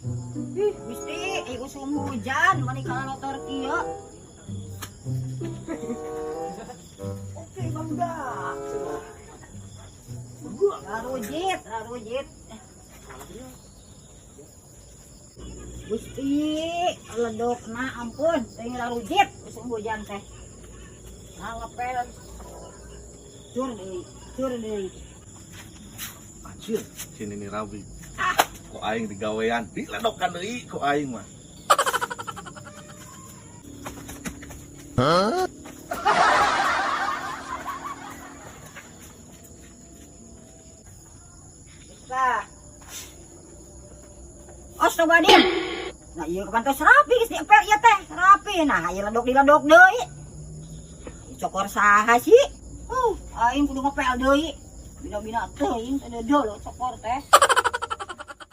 Gusti, usum hujan manikala motor kieu. Oke, bangga. Larujit. Gusti, ledokna ampun, teuing larujit usum hujan teh. Nah, ngepel. Cur deui. Anjir, sini nih Rabi. Kok aing digawean, diledokan deui ku aing mah. Hah? Badim. Nah, ieu kepantos rapi geus diepel ieu teh, rapi. Nah, ieu ledok deui. Cokor saha sih? Aing kudu ngepel deui. Bina-bina teuing teh dodol cokor teh.